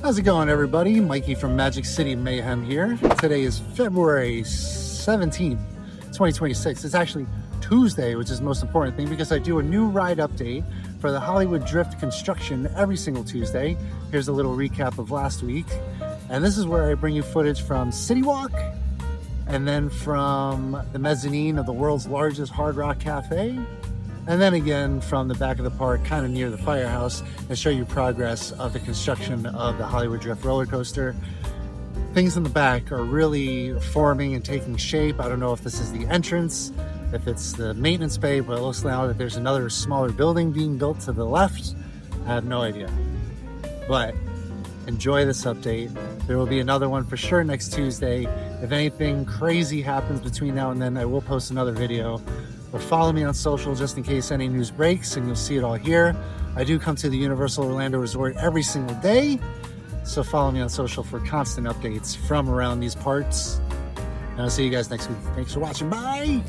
How's it going, everybody? Mikey from Magic City Mayhem here. Today is February 17th, 2026. It's actually Tuesday, which is the most important thing because I do a new ride update for the Hollywood Drift construction every single Tuesday. Here's a little recap of last week. And this is where I bring you footage from Citywalk and then from the mezzanine of the world's largest Hard Rock Cafe. And then again from the back of the park, kind of near the firehouse, and show you progress of the construction of the Hollywood Drift roller coaster. Things in the back are really forming and taking shape. I don't know if this is the entrance, if it's the maintenance bay, but it looks now that there's another smaller building being built to the left. I have no idea. But enjoy this update. There will be another one for sure next Tuesday. If anything crazy happens between now and then, I will post another video. But follow me on social just in case any news breaks, and you'll see it all here. I do come to the Universal Orlando Resort every single day, so follow me on social for constant updates from around these parts. And I'll see you guys next week. Thanks for watching. Bye!